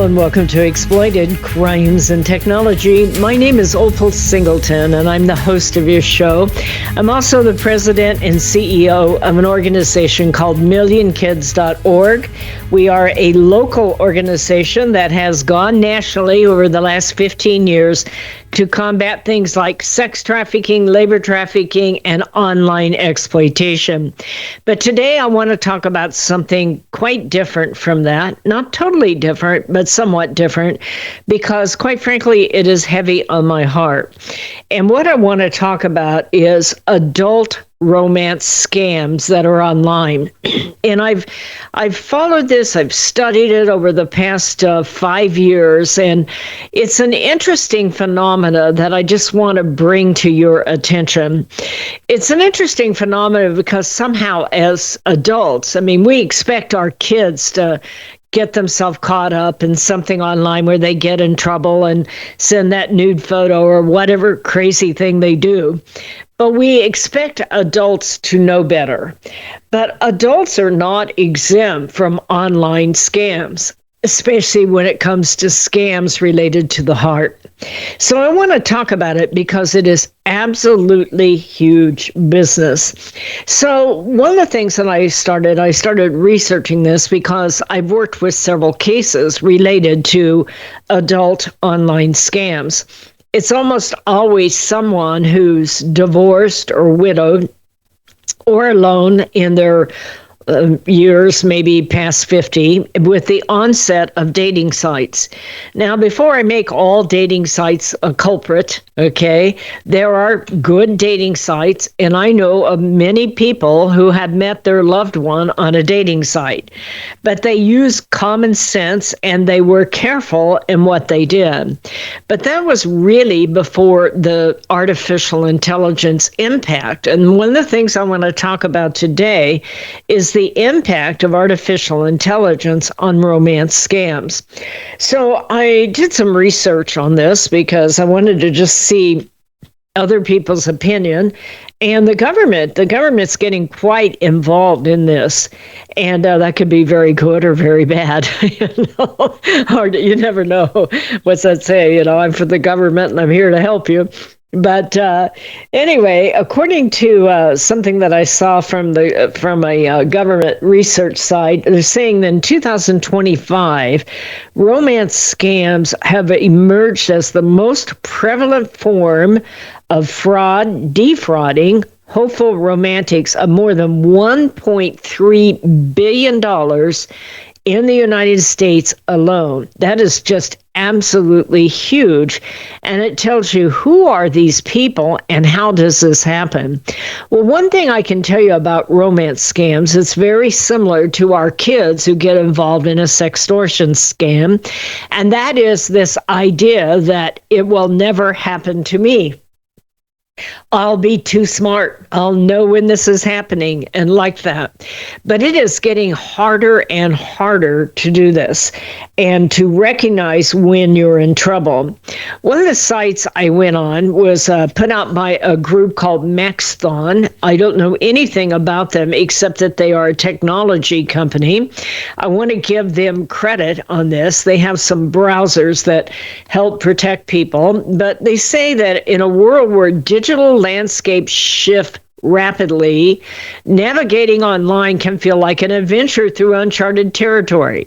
and welcome to Exploited Crimes and Technology. My name is Opal Singleton, and I'm the host of your show. I'm also the president and CEO of an organization called MillionKids.org. We are a local organization that has gone nationally over the last 15 years to combat things like sex trafficking, labor trafficking, and online exploitation. But today I want to talk about something quite different from that. Not totally different, but somewhat different, because quite frankly, it is heavy on my heart. And what I want to talk about is adult romance scams that are online. And I've followed this, I've studied it over the past 5 years, and it's an interesting phenomena that I just want to bring to your attention. It's an interesting phenomena because somehow as adults, we expect our kids to get themselves caught up in something online where they get in trouble and send that nude photo or whatever crazy thing they do. But we expect adults to know better. But adults are not exempt from online scams, especially when it comes to scams related to the heart. So I want to talk about it because it is absolutely huge business. So one of the things that I started researching this because I've worked with several cases related to adult online scams. It's almost always someone who's divorced or widowed or alone in their years, maybe past 50, with the onset of dating sites. Now, before I make all dating sites a culprit, okay, there are good dating sites, and I know of many people who had met their loved one on a dating site, but they used common sense and they were careful in what they did. But that was really before the artificial intelligence impact. And one of the things I want to talk about today is the impact of artificial intelligence on romance scams. So I did some research on this because I wanted to just see other people's opinion. And the government's getting quite involved in this. And that could be very good or very bad. You never know. What's that say? I'm for the government and I'm here to help you. But anyway, according to something that I saw from a government research site, they're saying that in 2025, romance scams have emerged as the most prevalent form of fraud, defrauding hopeful romantics of more than $1.3 billion in the United States alone. That is just absolutely huge. And it tells you who are these people and how does this happen? Well, one thing I can tell you about romance scams, it's very similar to our kids who get involved in a sextortion scam. And that is this idea that it will never happen to me. I'll be too smart. I'll know when this is happening and like that. But it is getting harder and harder to do this and to recognize when you're in trouble. One of the sites I went on was put out by a group called Maxthon. I don't know anything about them except that they are a technology company. I want to give them credit on this. They have some browsers that help protect people, but they say that in a world where digital landscapes shift rapidly, navigating online can feel like an adventure through uncharted territory.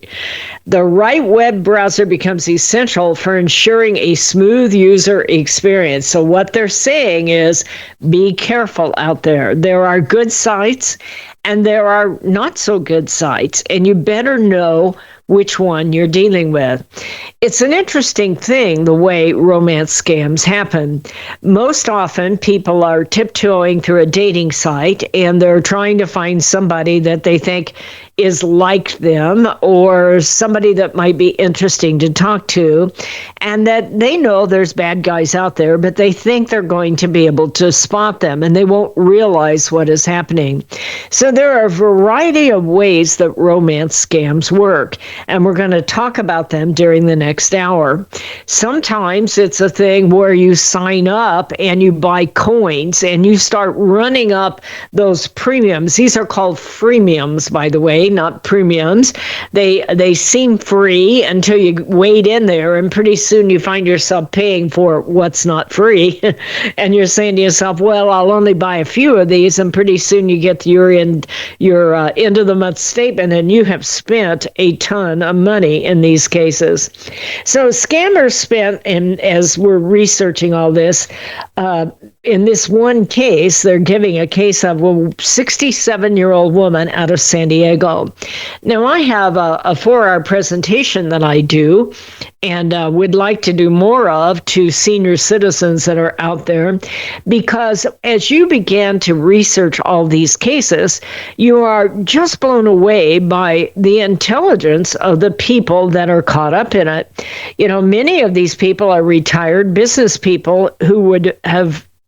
The right web browser becomes essential for ensuring a smooth user experience. So what they're saying is, be careful out there. There are good sites and there are not so good sites, and you better know which one you're dealing with. It's an interesting thing, the way romance scams happen. Most often, people are tiptoeing through a dating site, and they're trying to find somebody that they think is like them or somebody that might be interesting to talk to, and that they know there's bad guys out there, but they think they're going to be able to spot them, and they won't realize what is happening. So there are a variety of ways that romance scams work. and we're going to talk about them during the next hour. Sometimes it's a thing where you sign up and you buy coins and you start running up those premiums. These are called freemiums, by the way, not premiums. They seem free until you wade in there, and pretty soon you find yourself paying for what's not free. And you're saying to yourself, well, I'll only buy a few of these, and pretty soon you get your end of the month statement and you have spent a ton of money in these cases. So scammers spent, and as we're researching all this, in this one case, they're giving a case of a 67-year-old woman out of San Diego. Now, I have a 4-hour presentation that I do and would like to do more of to senior citizens that are out there, because as you began to research all these cases, you are just blown away by the intelligence of the people that are caught up in it. You know, many of these people are retired business people who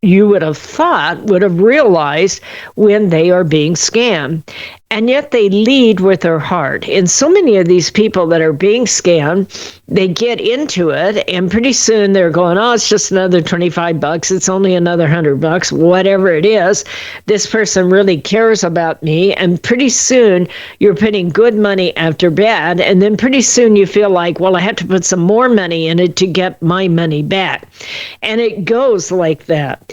you would have thought would have realized when they are being scammed. And yet they lead with their heart. And so many of these people that are being scammed, they get into it, and pretty soon they're going, oh, it's just another $25. It's only another $100, whatever it is. This person really cares about me. And pretty soon you're putting good money after bad. And then pretty soon you feel like, well, I have to put some more money in it to get my money back. And it goes like that.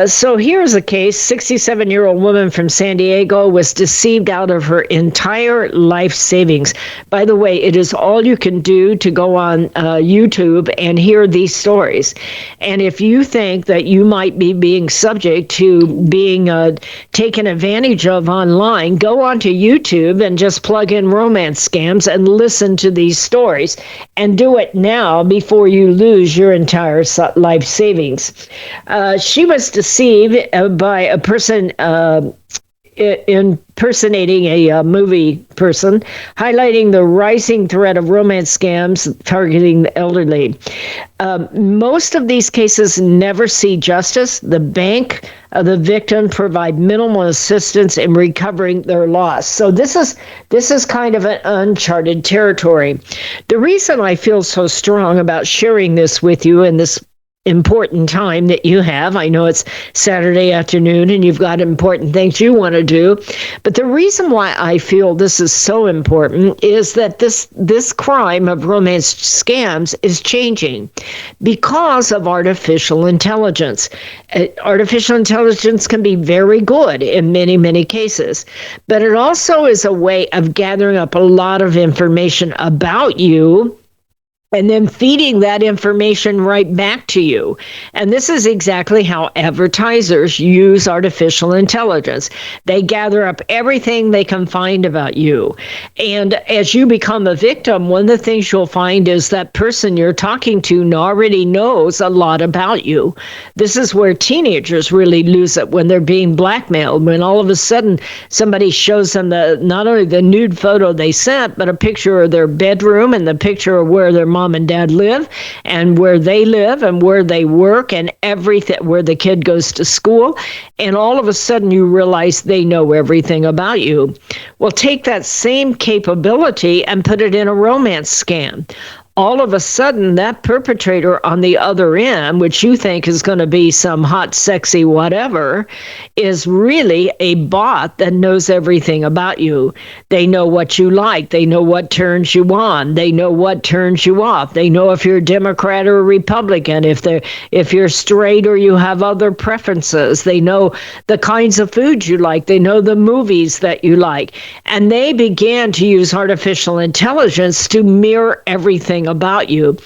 So here's a case. 67-year-old woman from San Diego was deceived out of her entire life savings. By the way, it is all you can do to go on YouTube and hear these stories. And if you think that you might be being subject to being taken advantage of online, go onto YouTube and just plug in romance scams and listen to these stories. And do it now before you lose your entire life savings. She was deceived by a person impersonating a movie person, highlighting the rising threat of romance scams targeting the elderly. Most of these cases never see justice. The bank of the victim provide minimal assistance in recovering their loss. So this is kind of an uncharted territory. The reason I feel so strong about sharing this with you in this important time that you have. I know it's Saturday afternoon and you've got important things you want to do. But the reason why I feel this is so important is that this crime of romance scams is changing because of artificial intelligence. Artificial intelligence can be very good in many, many cases, but it also is a way of gathering up a lot of information about you and then feeding that information right back to you. And this is exactly how advertisers use artificial intelligence. They gather up everything they can find about you. And as you become a victim, one of the things you'll find is that person you're talking to already knows a lot about you. This is where teenagers really lose it, when they're being blackmailed, when all of a sudden somebody shows them not only the nude photo they sent, but a picture of their bedroom and the picture of where their mom and dad live and where they live and where they work and everything, where the kid goes to school. And all of a sudden you realize they know everything about you. Well, take that same capability and put it in a romance scam. All of a sudden, that perpetrator on the other end, which you think is going to be some hot, sexy whatever, is really a bot that knows everything about you. They know what you like. They know what turns you on. They know what turns you off. They know if you're a Democrat or a Republican, if you're straight or you have other preferences. They know the kinds of foods you like. They know the movies that you like. And they began to use artificial intelligence to mirror everything about you.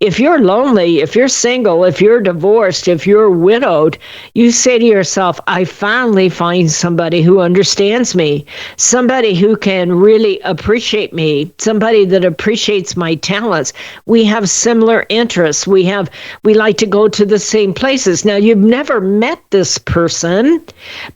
If you're lonely, if you're single, if you're divorced, if you're widowed, you say to yourself, I finally find somebody who understands me, somebody who can really appreciate me, somebody that appreciates my talents. We have similar interests. We like to go to the same places. Now, you've never met this person,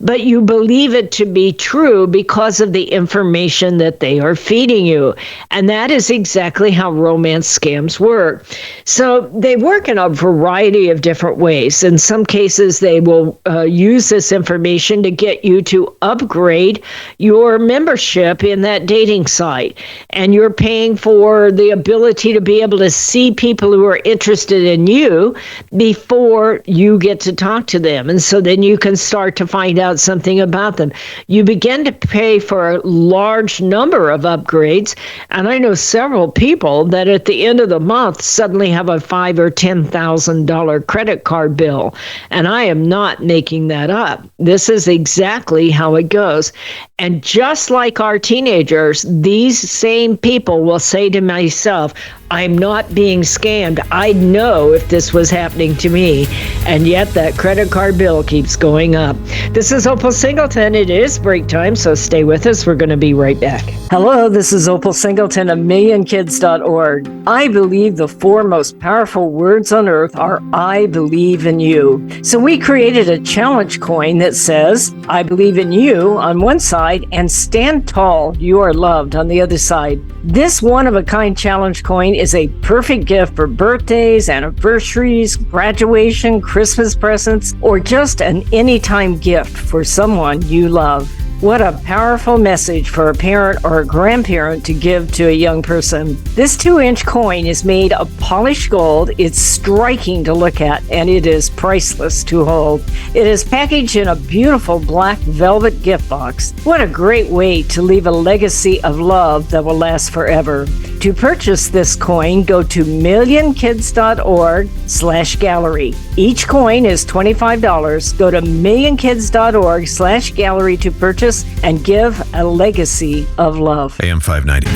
but you believe it to be true because of the information that they are feeding you. And that is exactly how romance scams work. So they work in a variety of different ways. In some cases, they will use this information to get you to upgrade your membership in that dating site. And you're paying for the ability to be able to see people who are interested in you before you get to talk to them. And so then you can start to find out something about them. You begin to pay for a large number of upgrades. And I know several people that at the end of the month suddenly have a $5,000 or $10,000 credit card bill. And I am not making that up. This is exactly how it goes. And just like our teenagers, these same people will say to myself, I'm not being scammed. I'd know if this was happening to me. And yet that credit card bill keeps going up. This is Opal Singleton. It is break time, so stay with us. We're going to be right back. Hello, this is Opal Singleton of millionkids.org. I believe the four most powerful words on earth are I believe in you. So we created a challenge coin that says, I believe in you on one side and stand tall, you are loved on the other side. This one-of-a-kind challenge coin is a perfect gift for birthdays, anniversaries, graduation, Christmas presents, or just an anytime gift for someone you love. What a powerful message for a parent or a grandparent to give to a young person. This 2-inch coin is made of polished gold. It's striking to look at, and it is priceless to hold. It is packaged in a beautiful black velvet gift box. What a great way to leave a legacy of love that will last forever. To purchase this coin, go to millionkids.org/gallery. Each coin is $25. Go to millionkids.org/gallery to purchase and give a legacy of love. AM 590.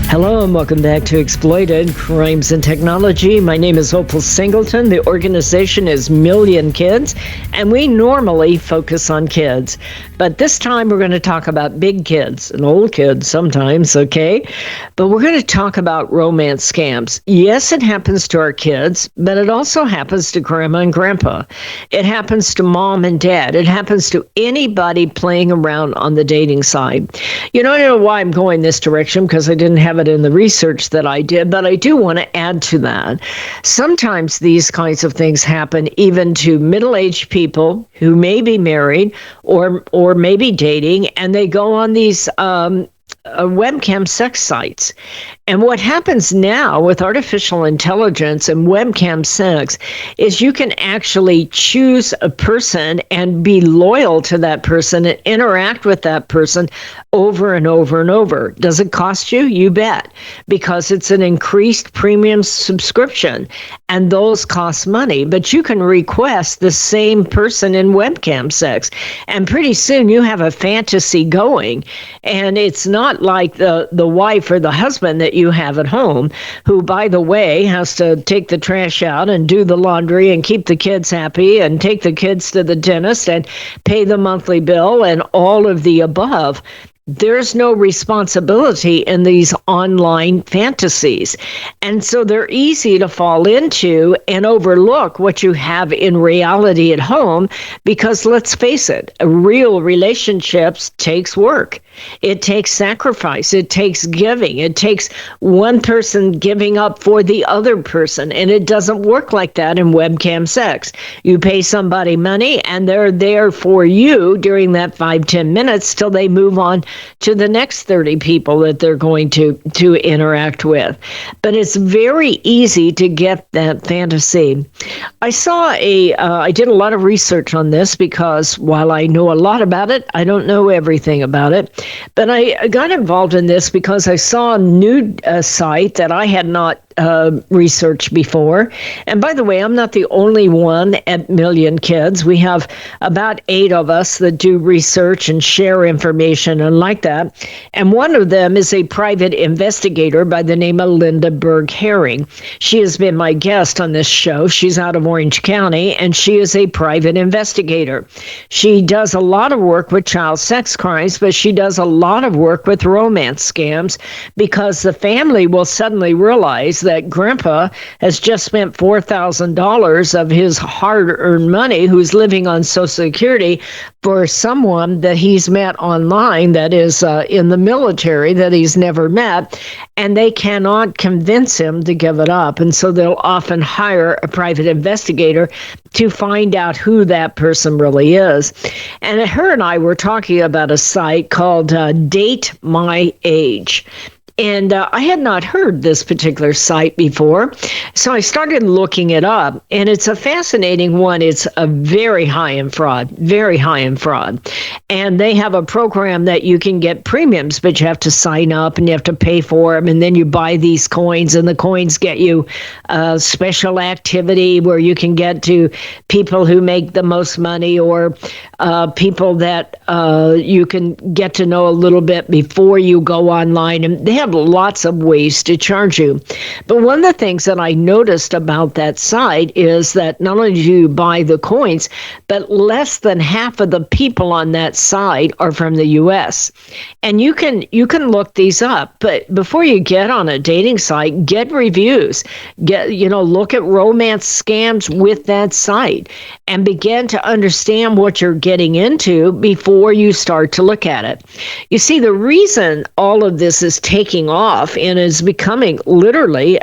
Hello and welcome back to Exploited Crimes and Technology. My name is Opal Singleton. The organization is Million Kids, and we normally focus on kids. But this time we're going to talk about big kids and old kids sometimes, okay? But we're going to talk about romance scams. Yes, it happens to our kids, but it also happens to grandma and grandpa. It happens to mom and dad. It happens to anybody playing around on the dating side. You know, I don't know why I'm going this direction because I didn't have it in the research that I did, but I do want to add to that. Sometimes these kinds of things happen even to middle-aged people who may be married or maybe dating, and they go on these webcam sex sites. And what happens now with artificial intelligence and webcam sex is you can actually choose a person and be loyal to that person and interact with that person over and over and over. Does it cost you? You bet, because it's an increased premium subscription, and those cost money. But you can request the same person in webcam sex, and pretty soon you have a fantasy going, and it's not like the wife or the husband that you have at home, who, by the way, has to take the trash out and do the laundry and keep the kids happy and take the kids to the dentist and pay the monthly bill and all of the above. There's no responsibility in these online fantasies. And so they're easy to fall into and overlook what you have in reality at home, because let's face it, real relationships takes work. It takes sacrifice. It takes giving. It takes one person giving up for the other person. And it doesn't work like that in webcam sex. You pay somebody money and they're there for you during that 5-10 minutes till they move on to the next 30 people that they're going to interact with. But it's very easy to get that fantasy. I did a lot of research on this because while I know a lot about it, I don't know everything about it. But I got involved in this because I saw a new site that I had not researched before. And by the way, I'm not the only one at Million Kids. We have about 8 of us that do research and share information and like that. And one of them is a private investigator by the name of Linda Berg-Herring. She has been my guest on this show. She's out of Orange County, and she is a private investigator. She does a lot of work with child sex crimes, but she does a lot of work with romance scams, because the family will suddenly realize that grandpa has just spent $4,000 of his hard-earned money, who's living on Social Security, for someone that he's met online that is in the military that he's never met, and they cannot convince him to give it up. And so they'll often hire a private investigator to find out who that person really is. And her and I were talking about a site called Date My Age. And I had not heard this particular site before, so I started looking it up, and it's a fascinating one. It's a very high in fraud, and they have a program that you can get premiums, but you have to sign up and you have to pay for them, and then you buy these coins, and the coins get you special activity where you can get to people who make the most money, or people that you can get to know a little bit before you go online, and they have lots of ways to charge you. But one of the things that I noticed about that site is that not only do you buy the coins, but less than half of the people on that site are from the US. And you can look these up, but before you get on a dating site, get reviews. Look at romance scams with that site and begin to understand what you're getting into before you start to look at it. You see, the reason all of this is taking off and is becoming literally,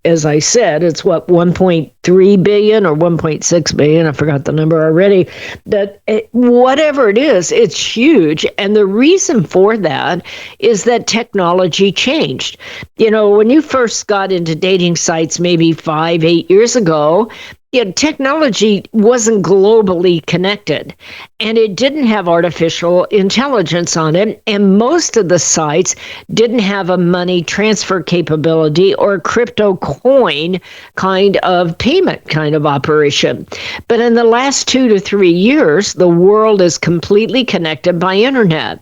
as I said, it's what, 1.3 billion or 1.6 billion, I forgot the number already, that whatever it is, it's huge. And the reason for that is that technology changed. When you first got into dating sites maybe 5-8 years ago, technology wasn't globally connected, and it didn't have artificial intelligence on it, and most of the sites didn't have a money transfer capability or crypto coin kind of payment kind of operation. But in the last 2 to 3 years, the world is completely connected by internet.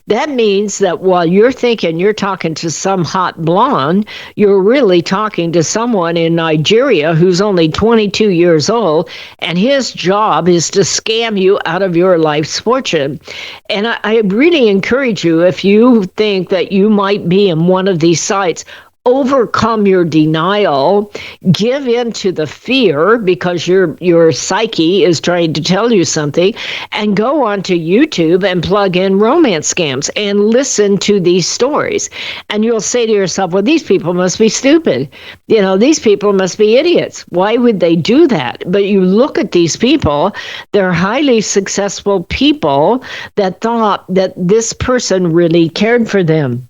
That means that while you're thinking you're talking to some hot blonde, you're really talking to someone in Nigeria who's only 22 years old, and his job is to scam you out of your life's fortune. And I really encourage you, if you think that you might be in one of these sites, overcome your denial, give in to the fear because your psyche is trying to tell you something, and go onto YouTube and plug in romance scams and listen to these stories. And you'll say to yourself, well, these people must be stupid. These people must be idiots. Why would they do that? But you look at these people, they're highly successful people that thought that this person really cared for them.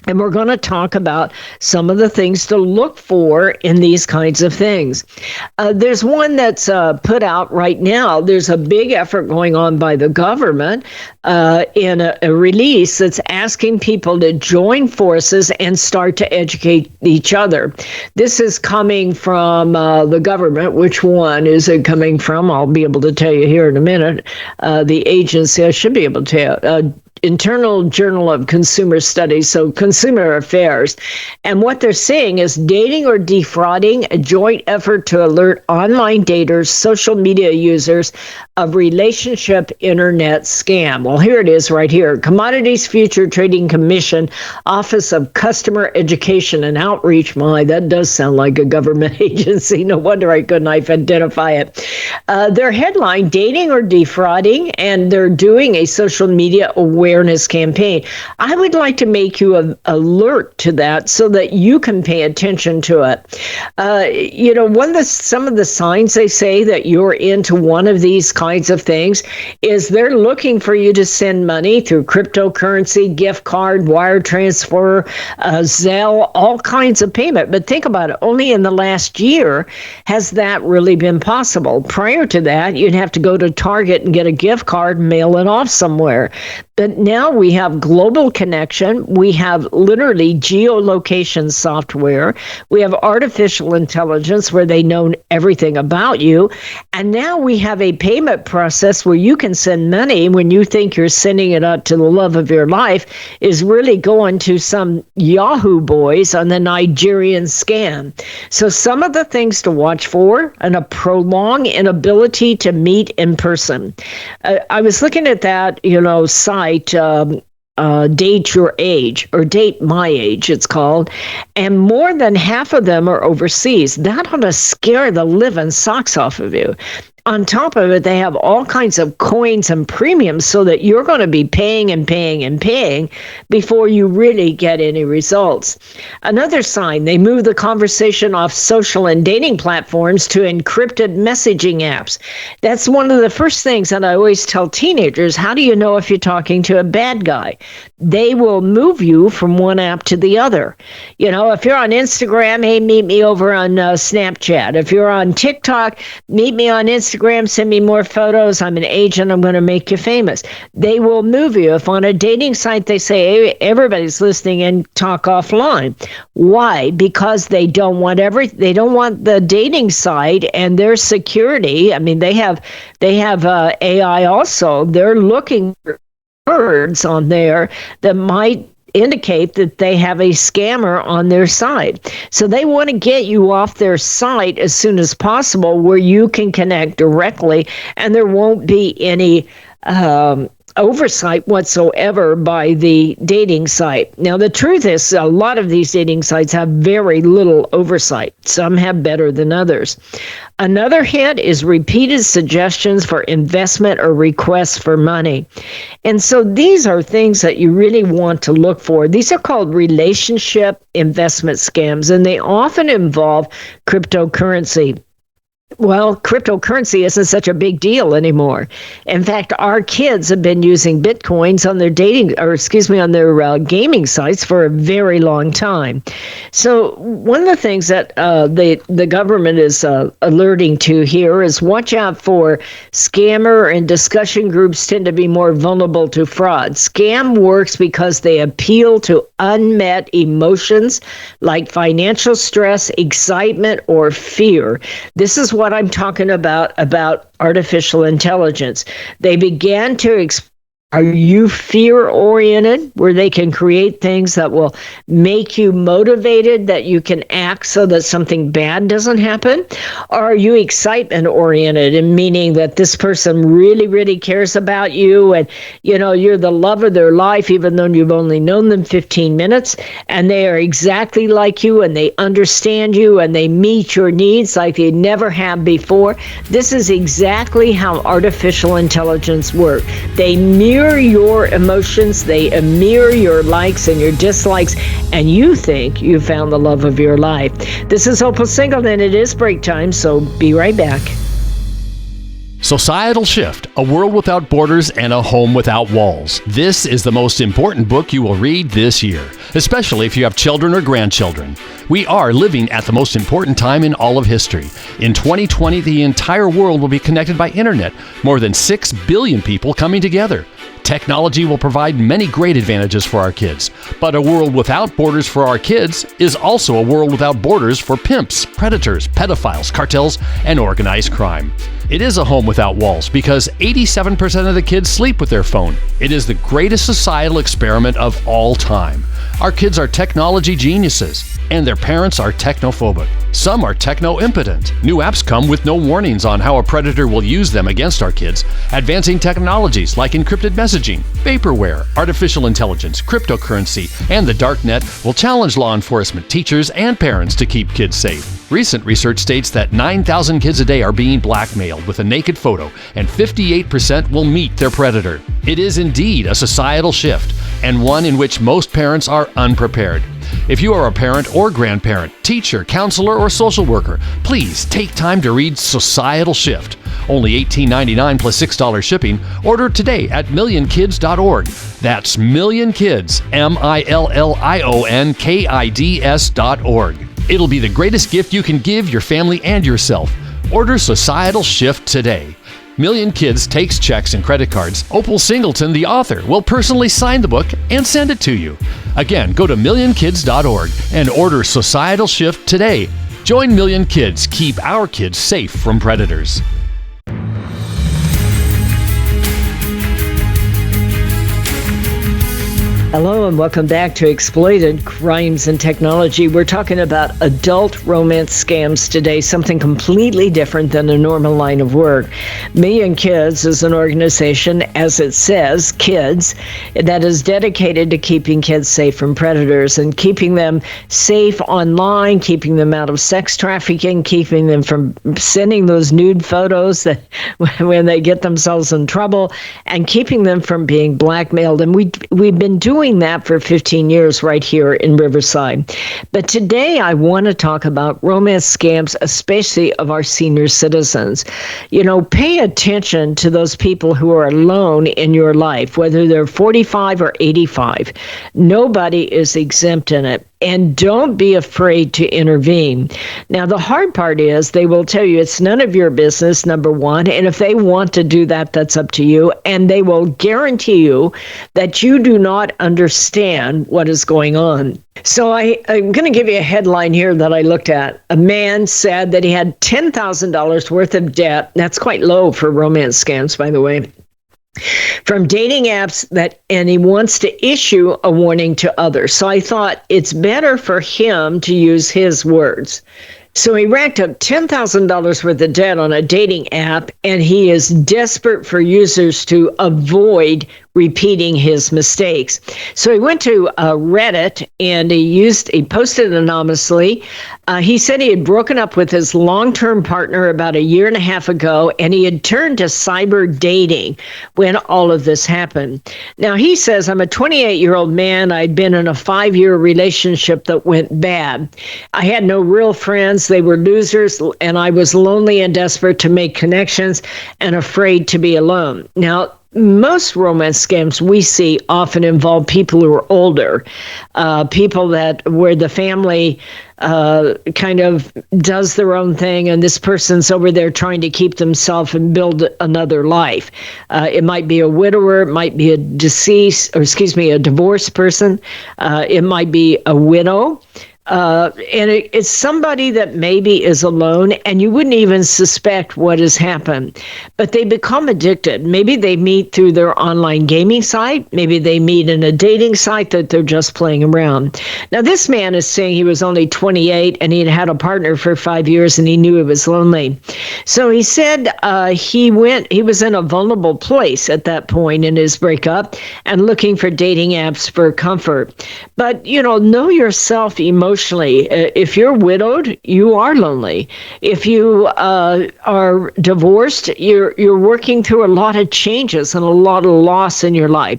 And we're going to talk about some of the things to look for in these kinds of things. There's one that's put out right now. There's a big effort going on by the government in a release that's asking people to join forces and start to educate each other. This is coming from the government. Which one is it coming from? I'll be able to tell you here in a minute. The agency, I should be able to tell you. Internal Journal of Consumer Studies, so Consumer Affairs. And what they're saying is dating or defrauding, a joint effort to alert online daters, social media users of relationship internet scam. Well, here it is right here. Commodities Future Trading Commission, Office of Customer Education and Outreach. My, that does sound like a government agency. No wonder I couldn't identify it. Their headline, Dating or Defrauding, and they're doing a social media awareness campaign. I would like to make you alert to that so that you can pay attention to it. Some of the signs they say that you're into one of these kinds of things is they're looking for you to send money through cryptocurrency, gift card, wire transfer, Zelle, all kinds of payment. But think about it, only in the last year has that really been possible. Prior to that, you'd have to go to Target and get a gift card and mail it off somewhere. But now we have global connection. We have literally geolocation software. We have artificial intelligence where they know everything about you. And now we have a payment process where you can send money when you think you're sending it out to the love of your life is really going to some Yahoo boys on the Nigerian scam. So some of the things to watch for, and a prolonged inability to meet in person. I was looking at that, site, Date Your Age, or Date My Age, it's called, and more than half of them are overseas. That ought to scare the living socks off of you. on top of it, they have all kinds of coins and premiums so that you're going to be paying and paying and paying before you really get any results. Another sign, they move the conversation off social and dating platforms to encrypted messaging apps. That's one of the first things that I always tell teenagers. How do you know if you're talking to a bad guy? They will move you from one app to the other. You know, if you're on Instagram, hey, meet me over on Snapchat. If you're on TikTok, meet me on Instagram, send me more photos. I'm an agent. I'm going to make you famous. They will move you. If on a dating site they say, hey, everybody's listening and talk offline. Why? Because they don't want the dating site and their security. I mean, they have AI also. They're looking for words on there that might indicate that they have a scammer on their side. So they want to get you off their site as soon as possible where you can connect directly and there won't be any oversight whatsoever by the dating site. Now, the truth is a lot of these dating sites have very little oversight. Some have better than others. Another hint is repeated suggestions for investment or requests for money. And so these are things that you really want to look for. These are called relationship investment scams, and they often involve cryptocurrency. Well, cryptocurrency isn't such a big deal anymore. In fact, our kids have been using Bitcoins on their gaming sites for a very long time. So one of the things that the government is alerting to here is watch out for scammer, and discussion groups tend to be more vulnerable to fraud. Scam works because they appeal to unmet emotions like financial stress, excitement, or fear. This is what I'm talking about artificial intelligence. They began to are you fear-oriented, where they can create things that will make you motivated, that you can act so that something bad doesn't happen? Or are you excitement-oriented, and meaning that this person really, really cares about you and, you know, you're the love of their life, even though you've only known them 15 minutes, and they are exactly like you, and they understand you, and they meet your needs like they never have before? This is exactly how artificial intelligence works. They mirror your emotions, they mirror your likes and your dislikes, and you think you found the love of your life. This is Opal Singleton. It is break time, so be right back. Societal Shift, A World Without Borders and a Home Without Walls. This is the most important book you will read this year, especially if you have children or grandchildren. We are living at the most important time in all of history. In 2020, the entire world will be connected by internet, more than 6 billion people coming together. Technology will provide many great advantages for our kids, but a world without borders for our kids is also a world without borders for pimps, predators, pedophiles, cartels, and organized crime. It is a home without walls because 87% of the kids sleep with their phone. It is the greatest societal experiment of all time. Our kids are technology geniuses, and their parents are technophobic. Some are techno-impotent. New apps come with no warnings on how a predator will use them against our kids. Advancing technologies like encrypted messaging, vaporware, artificial intelligence, cryptocurrency, and the dark net will challenge law enforcement, teachers, and parents to keep kids safe. Recent research states that 9,000 kids a day are being blackmailed with a naked photo, and 58% will meet their predator. It is indeed a societal shift, and one in which most parents are unprepared. If you are a parent or grandparent, teacher, counselor, or social worker, please take time to read Societal Shift. Only $18.99 plus $6 shipping. Order today at millionkids.org. That's millionkids, millionkids.org. It'll be the greatest gift you can give your family and yourself. Order Societal Shift today. Million Kids takes checks and credit cards. Opal Singleton, the author, will personally sign the book and send it to you. Again, go to millionkids.org and order Societal Shift today. Join Million Kids. Keep our kids safe from predators. Hello and welcome back to Exploited Crimes and Technology. We're talking about adult romance scams today, something completely different than a normal line of work. Million Kids is an organization, as it says, kids, that is dedicated to keeping kids safe from predators and keeping them safe online, keeping them out of sex trafficking, keeping them from sending those nude photos that when they get themselves in trouble, and keeping them from being blackmailed. And we've been doing that for 15 years right here in Riverside. But today I want to talk about romance scams, especially of our senior citizens. You know, pay attention to those people who are alone in your life, whether they're 45 or 85. Nobody is exempt in it. And don't be afraid to intervene. Now, the hard part is they will tell you it's none of your business, number one. And if they want to do that, that's up to you. And they will guarantee you that you do not understand what is going on. So I'm going to give you a headline here that I looked at. A man said that he had $10,000 worth of debt. That's quite low for romance scams, by the way, from dating apps, and he wants to issue a warning to others. So I thought it's better for him to use his words. So he racked up $10,000 worth of debt on a dating app, and he is desperate for users to avoid repeating his mistakes. So he went to Reddit and he posted anonymously. He said he had broken up with his long-term partner about a year and a half ago, and he had turned to cyber dating when all of this happened. Now he says, I'm a 28-year-old man. I'd been in a 5-year relationship that went bad. I had no real friends. They were losers, and I was lonely and desperate to make connections and afraid to be alone. Now, most romance scams we see often involve people who are older, people where the family kind of does their own thing, and this person's over there trying to keep themselves and build another life. It might be a widower, it might be a divorced person, it might be a widow. And it's somebody that maybe is alone and you wouldn't even suspect what has happened, but they become addicted. Maybe they meet through their online gaming site. Maybe they meet in a dating site that they're just playing around. Now, this man is saying he was only 28 and he'd had a partner for 5 years and he knew he was lonely. So he said he was in a vulnerable place at that point in his breakup and looking for dating apps for comfort. But, know yourself emotionally. If you're widowed, you are lonely. If you are divorced, you're working through a lot of changes and a lot of loss in your life.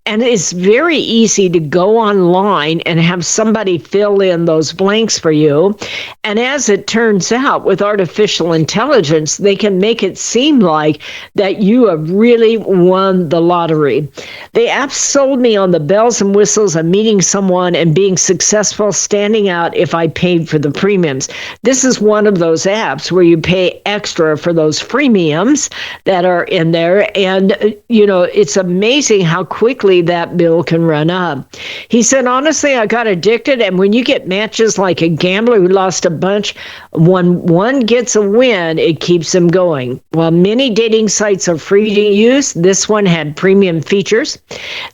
And it's very easy to go online and have somebody fill in those blanks for you. And as it turns out, with artificial intelligence, they can make it seem like that you have really won the lottery. The app sold me on the bells and whistles of meeting someone and being successful, standing out if I paid for the premiums. This is one of those apps where you pay extra for those freemiums that are in there. And, it's amazing how quickly that bill can run up. He said, honestly, I got addicted. And when you get matches like a gambler who lost a bunch, when one gets a win, it keeps them going. While many dating sites are free to use, this one had premium features.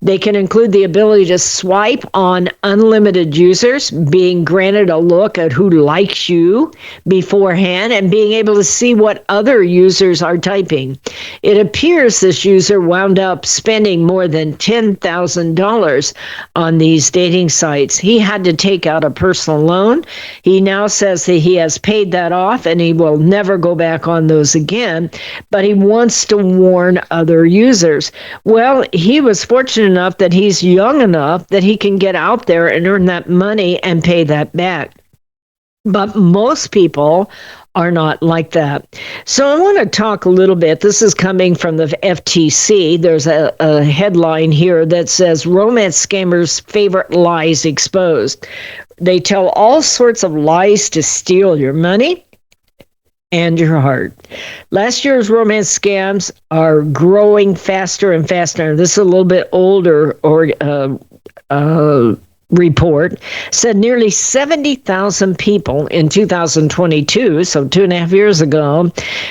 They can include the ability to swipe on unlimited users, being granted a look at who likes you beforehand, and being able to see what other users are typing. It appears this user wound up spending more than $10,000 on these dating sites. He had to take out a personal loan. He now says that he has paid that off and he will never go back on those again, but he wants to warn other users. Well, he was fortunate enough that he's young enough that he can get out there and earn that money and pay that back. But most people are not like that. So I want to talk a little bit. This is coming from the FTC. There's a headline here that says, romance scammers' favorite lies exposed. They tell all sorts of lies to steal your money and your heart. Last year's romance scams are growing faster and faster. This is a little bit older report said nearly 70,000 people in 2022, so 2.5 years ago,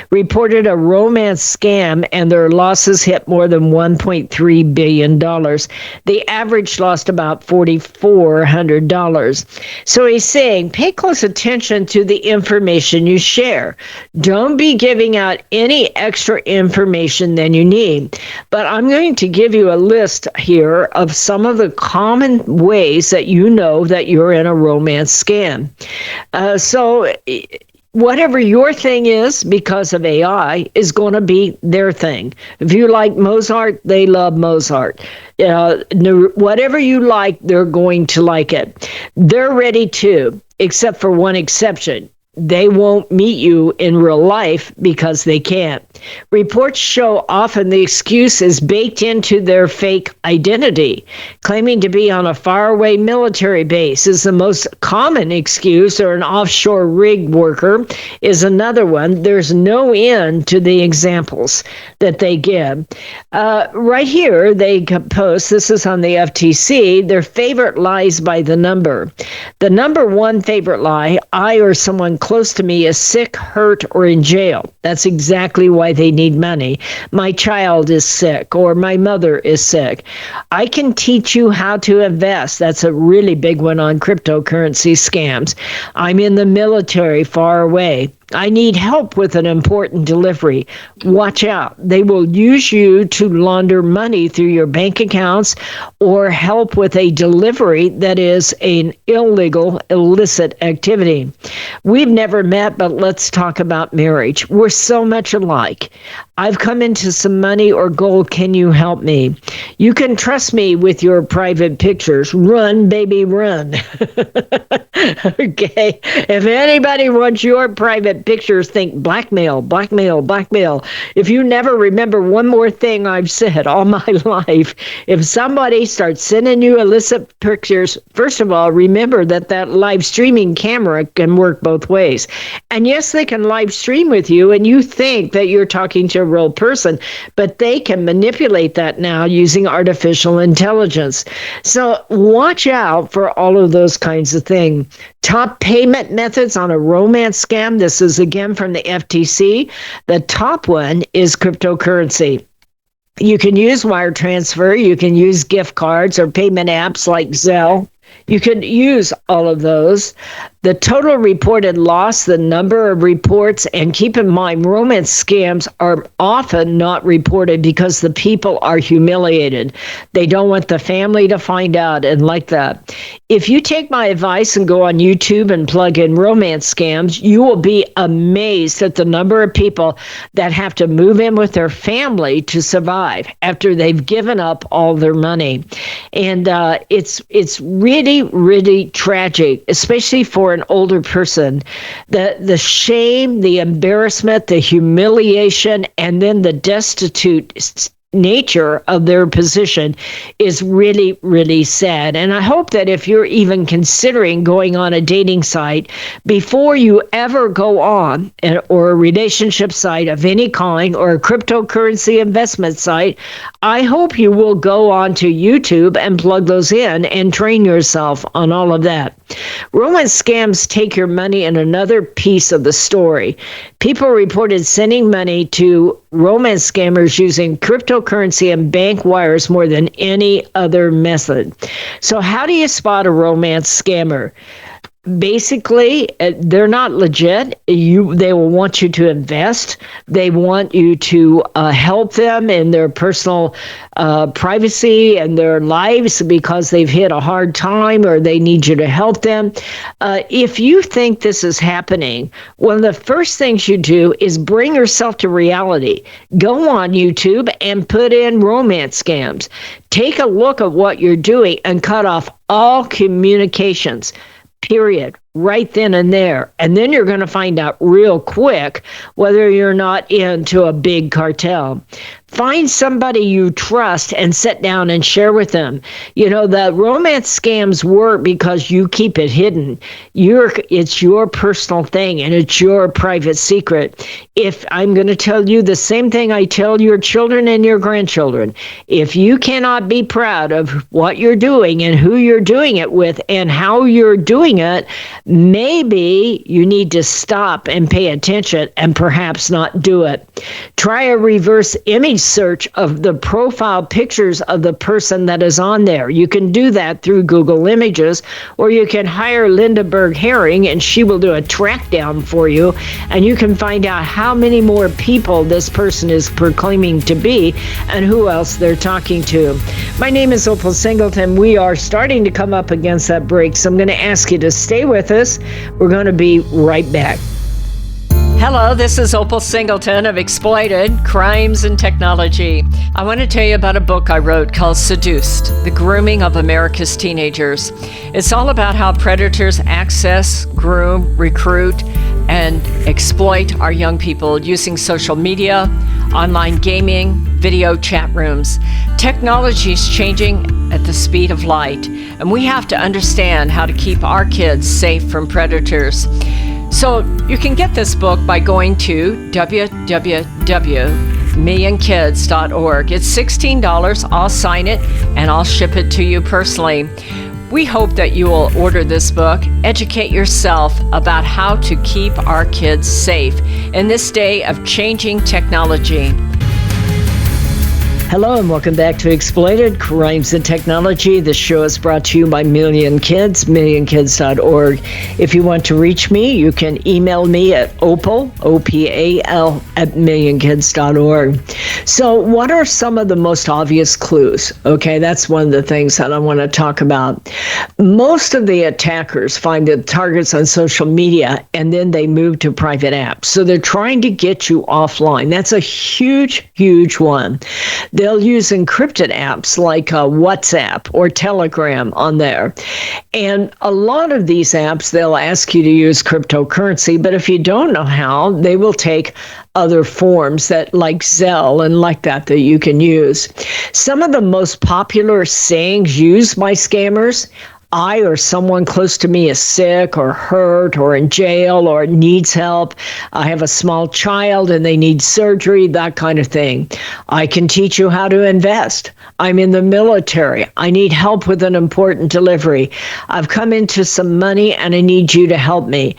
reported a romance scam and their losses hit more than $1.3 billion. The average lost about $4,400. So he's saying, pay close attention to the information you share. Don't be giving out any extra information than you need. But I'm going to give you a list here of some of the common ways that you know that you're in a romance scam. So whatever your thing is, because of AI, is going to be their thing. If you like Mozart, they love Mozart. Whatever you like, they're going to like it. They're ready too, except for one exception. They won't meet you in real life because they can't. Reports show often the excuse is baked into their fake identity. Claiming to be on a faraway military base is the most common excuse, or an offshore rig worker is another one. There's no end to the examples that they give. Right here, they post, this is on the FTC, their favorite lies by the number. The number one favorite lie, I or someone close to me is sick, hurt, or in jail. That's exactly why they need money. My child is sick, or my mother is sick. I can teach you how to invest. That's a really big one on cryptocurrency scams. I'm in the military far away. I need help with an important delivery. Watch out. They will use you to launder money through your bank accounts or help with a delivery that is an illegal, illicit activity. We've never met, but let's talk about marriage. We're so much alike. I've come into some money or gold. Can you help me? You can trust me with your private pictures. Run, baby, run. Okay. If anybody wants your private pictures, think blackmail, blackmail, blackmail. If you never remember one more thing I've said all my life, if somebody starts sending you illicit pictures, first of all, remember that live streaming camera can work both ways. And yes, they can live stream with you and you think that you're talking to a real person, but they can manipulate that now using artificial intelligence. So watch out for all of those kinds of things. Top payment methods on a romance scam. This is again from the FTC. The top one is cryptocurrency. You can use wire transfer. You can use gift cards or payment apps like Zelle. You can use all of those. The total reported loss, the number of reports, and keep in mind, romance scams are often not reported because the people are humiliated. They don't want the family to find out and like that. If you take my advice and go on YouTube and plug in romance scams, you will be amazed at the number of people that have to move in with their family to survive after they've given up all their money. And it's really, really tragic, especially for an older person. The shame, the embarrassment, the humiliation, and then the destitute nature of their position is really, really sad. And I hope that if you're even considering going on a dating site, before you ever go on, or a relationship site of any kind, or a cryptocurrency investment site, I hope you will go on to YouTube and plug those in and train yourself on all of that. Romance scams take your money in another piece of the story. People reported sending money to romance scammers using cryptocurrency and bank wires more than any other method. So how do you spot a romance scammer? Basically, they're not legit. They will want you to invest. They want you to help them in their personal privacy and their lives because they've hit a hard time or they need you to help them. If you think this is happening, one of the first things you do is bring yourself to reality. Go on YouTube and put in romance scams. Take a look at what you're doing and cut off all communications. Period. right then and there. And then you're going to find out real quick whether you're not into a big cartel. Find somebody you trust and sit down and share with them. You know, the romance scams work because you keep it hidden. It's your personal thing and it's your private secret. If I'm going to tell you the same thing I tell your children and your grandchildren, if you cannot be proud of what you're doing and who you're doing it with and how you're doing it, maybe you need to stop and pay attention and perhaps not do it. Try a reverse image search of the profile pictures of the person that is on there. You can do that through Google Images, or you can hire Linda Berg Herring and she will do a track down for you, and you can find out how many more people this person is proclaiming to be and who else they're talking to. My name is Opal Singleton. We are starting to come up against that break, so I'm going to ask you to stay with us. We're going to be right back. Hello, this is Opal Singleton of Exploited, Crimes and Technology. I want to tell you about a book I wrote called Seduced, The Grooming of America's Teenagers. It's all about how predators access, groom, recruit, and exploit our young people using social media, online gaming, video chat rooms. Technology is changing at the speed of light, and we have to understand how to keep our kids safe from predators. So you can get this book by going to www.millionkids.org. It's $16. I'll sign it and I'll ship it to you personally. We hope that you will order this book, educate yourself about how to keep our kids safe in this day of changing technology. Hello and welcome back to Exploited, Crimes and Technology. This show is brought to you by Million Kids, millionkids.org. If you want to reach me, you can email me at opal, O-P-A-L, at millionkids.org. So what are some of the most obvious clues? Okay, that's one of the things that I want to talk about. Most of the attackers find the targets on social media and then they move to private apps. So they're trying to get you offline. That's a huge, huge one. They'll use encrypted apps like WhatsApp or Telegram on there. And a lot of these apps, they'll ask you to use cryptocurrency, but if you don't know how, they will take other forms that like Zelle and like that you can use. Some of the most popular sayings used by scammers: I or someone close to me is sick or hurt or in jail or needs help. I have a small child and they need surgery, that kind of thing. I can teach you how to invest. I'm in the military. I need help with an important delivery. I've come into some money and I need you to help me.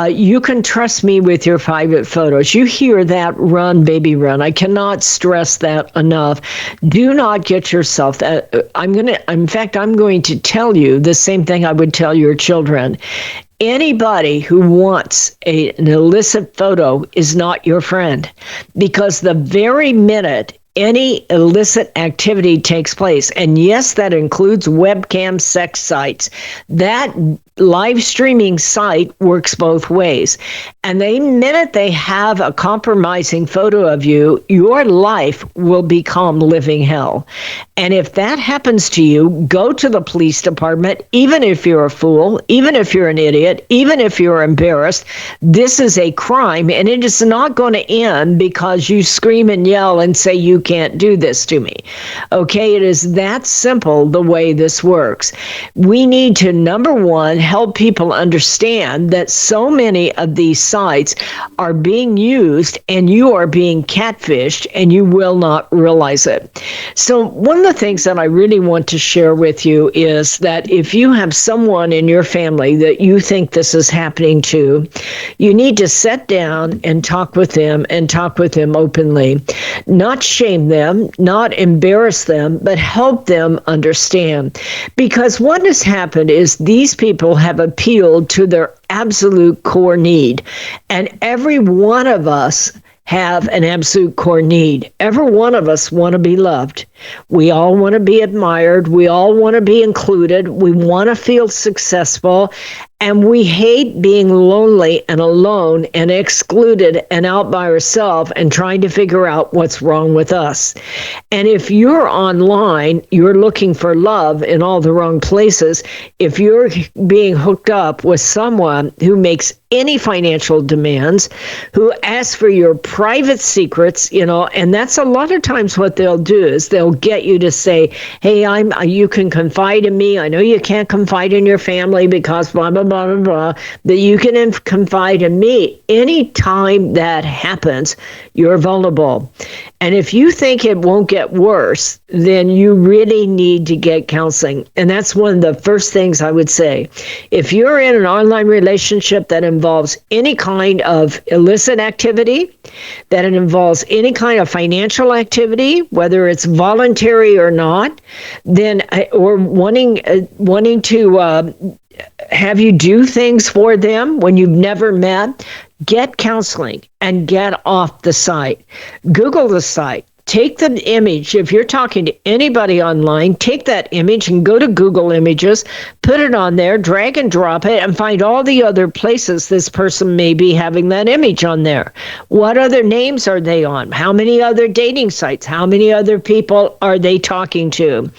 You can trust me with your private photos. You hear that, run, baby, run. I cannot stress that enough. Do not get yourself I'm going to tell you the same thing I would tell your children. Anybody who wants an illicit photo is not your friend, because the very minute any illicit activity takes place, and yes, that includes webcam sex sites, that live streaming site works both ways. And the minute they have a compromising photo of you, your life will become living hell. And if that happens to you, go to the police department, even if you're a fool, even if you're an idiot, even if you're embarrassed. This is a crime, and it is not going to end because you scream and yell and say you can't do this to me. Okay, it is that simple the way this works. We need to, number one, help people understand that so many of these sites are being used and you are being catfished and you will not realize it. So one of the things that I really want to share with you is that if you have someone in your family that you think this is happening to, you need to sit down and talk with them openly. Not shame them, not embarrass them, but help them understand. Because what has happened is these people have appealed to their absolute core need. And every one of us have an absolute core need. Every one of us want to be loved. We all want to be admired. We all want to be included. We want to feel successful. And we hate being lonely and alone and excluded and out by ourselves and trying to figure out what's wrong with us. And if you're online, you're looking for love in all the wrong places. If you're being hooked up with someone who makes any financial demands, who asks for your private secrets, and that's a lot of times what they'll do is they'll get you to say, hey, you can confide in me. I know you can't confide in your family because blah, blah, blah, blah, blah, that you can confide in me. Anytime that happens, you're vulnerable. And if you think it won't get worse, then you really need to get counseling. And that's one of the first things I would say. If you're in an online relationship that involves any kind of illicit activity, that it involves any kind of financial activity, whether it's voluntary or not, then or wanting to have you do things for them when you've never met, get counseling and get off the site. Google the site. Take the image. If you're talking to anybody online, take that image and go to Google Images, put it on there, drag and drop it, and find all the other places this person may be having that image on there. What other names are they on? How many other dating sites? How many other people are they talking to?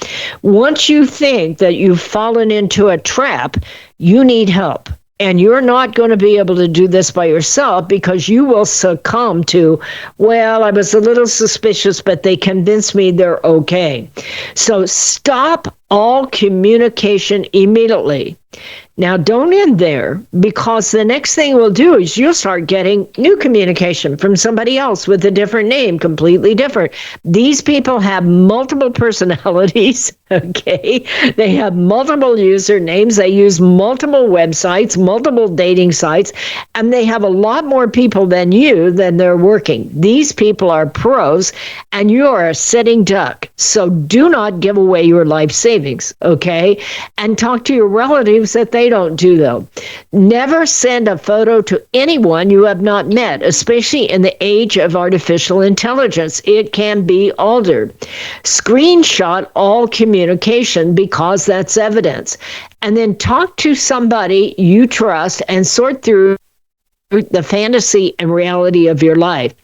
Once you think that you've fallen into a trap, you need help. And you're not going to be able to do this by yourself because you will succumb to, well, I was a little suspicious, but they convinced me they're okay. So stop all communication immediately. Now, don't end there, because the next thing we'll do is you'll start getting new communication from somebody else with a different name, completely different. These people have multiple personalities, okay? They have multiple usernames. They use multiple websites, multiple dating sites, and they have a lot more people than they're working. These people are pros, and you are a sitting duck. So do not give away your life savings, okay? And talk to your relatives that they don't do, though. Never send a photo to anyone you have not met, especially in the age of artificial intelligence. It can be altered. Screenshot all communication because that's evidence. And then talk to somebody you trust and sort through the fantasy and reality of your life.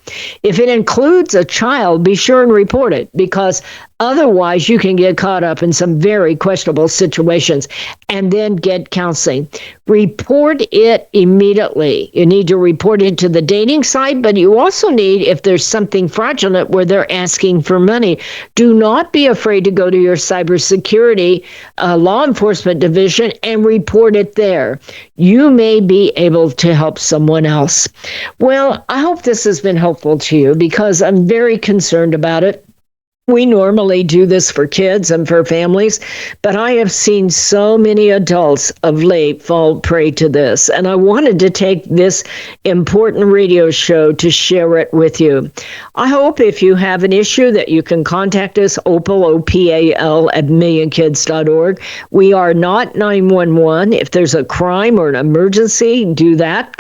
If it includes a child, be sure and report it, because otherwise you can get caught up in some very questionable situations. And then get counseling. Report it immediately. You need to report it to the dating site, but you also need, if there's something fraudulent where they're asking for money, do not be afraid to go to your cybersecurity law enforcement division and report it there. You may be able to help someone else. Well, I hope this has been helpful to you, because I'm very concerned about it. We normally do this for kids and for families, but I have seen so many adults of late fall prey to this, and I wanted to take this important radio show to share it with you. I hope if you have an issue that you can contact us, Opal, O-P-A-L, at millionkids.org. We are not 911. If there's a crime or an emergency, do that.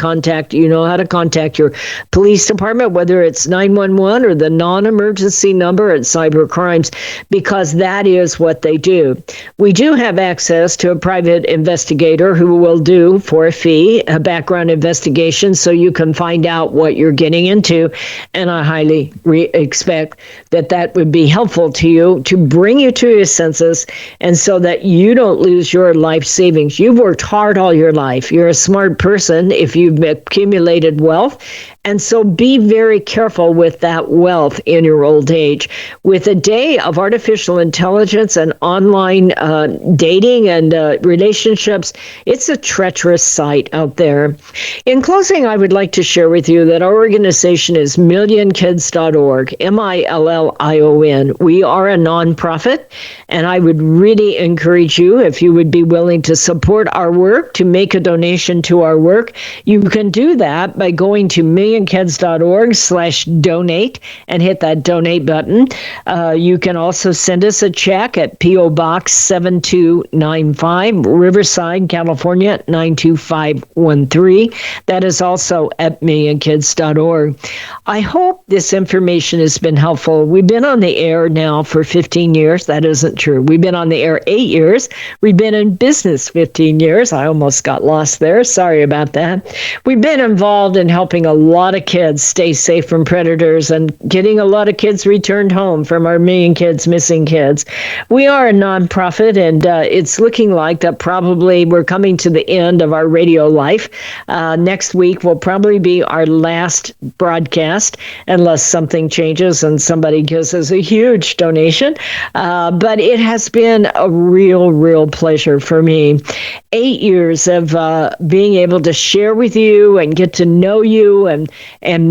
You know how to contact your police department, whether it's 911 or the non-emergency number at cyber crimes, because that is what they do. We do have access to a private investigator who will do, for a fee, a background investigation so you can find out what you're getting into. And I highly expect that would be helpful to you, to bring you to your senses, and so that you don't lose your life savings. You've worked hard all your life. You're a smart person if you've accumulated wealth. And so be very careful with that wealth in your old age. With a day of artificial intelligence and online dating and relationships, it's a treacherous site out there. In closing, I would like to share with you that our organization is millionkids.org, MILLION. We are a nonprofit, and I would really encourage you, if you would be willing to support our work, to make a donation to our work. You can do that by going to millionkids.org/donate and hit that donate button. You can also send us a check at P.O. Box 7295, Riverside, California, 92513. That is also at millionkids.org. I hope this information has been helpful. We've been on the air now for 15 years. That isn't true. We've been on the air 8 years. We've been in business 15 years. I almost got lost there. Sorry about that. We've been involved in helping a lot of kids stay safe from predators and getting a lot of kids returned home from our Million Kids Missing Kids. We are a nonprofit, and it's looking like that probably we're coming to the end of our radio life. Next week will probably be our last broadcast, unless something changes and somebody gives us a huge donation. But it has been a real pleasure for me. 8 years of being able to share with you and get to know you and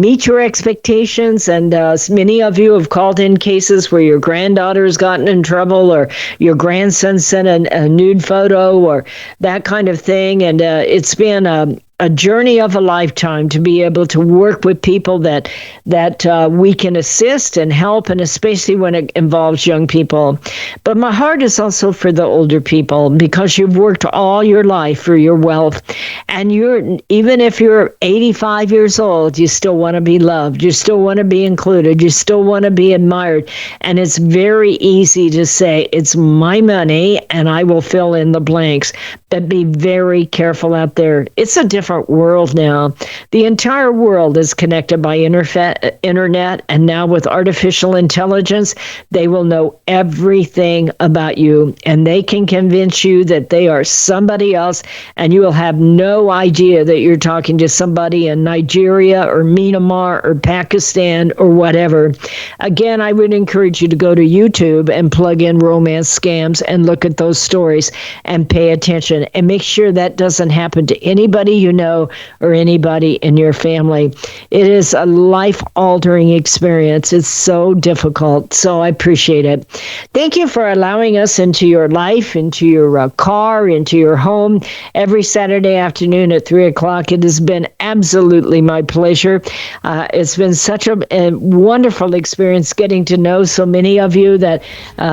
meet your expectations. And many of you have called in cases where your granddaughter has gotten in trouble, or your grandson sent a nude photo, or that kind of thing. And it's been a journey of a lifetime to be able to work with people that we can assist and help, and especially when it involves young people. But my heart is also for the older people, because you've worked all your life for your wealth, and even if you're 85 years old, you still want to be loved, you still want to be included, you still want to be admired. And it's very easy to say, it's my money and I will fill in the blanks. But be very careful out there. It's a different world now. The entire world is connected by internet, and now with artificial intelligence, they will know everything about you, and they can convince you that they are somebody else, and you will have no idea that you're talking to somebody in Nigeria or Myanmar or Pakistan or whatever. Again, I would encourage you to go to YouTube and plug in romance scams and look at those stories and pay attention. And make sure that doesn't happen to anybody you know or anybody in your family. It is a life-altering experience. It's so difficult, so I appreciate it. Thank you for allowing us into your life, into your car, into your home every Saturday afternoon at 3 o'clock. It has been absolutely my pleasure. It's been such a wonderful experience getting to know so many of you that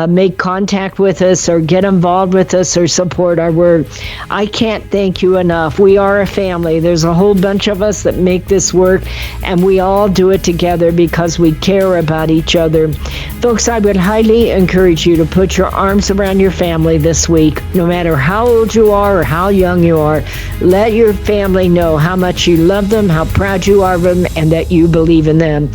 make contact with us or get involved with us or support our work. I can't thank you enough. We are a family. There's a whole bunch of us that make this work, and we all do it together because we care about each other. Folks, I would highly encourage you to put your arms around your family this week, no matter how old you are or how young you are. Let your family know how much you love them, how proud you are of them, and that you believe in them.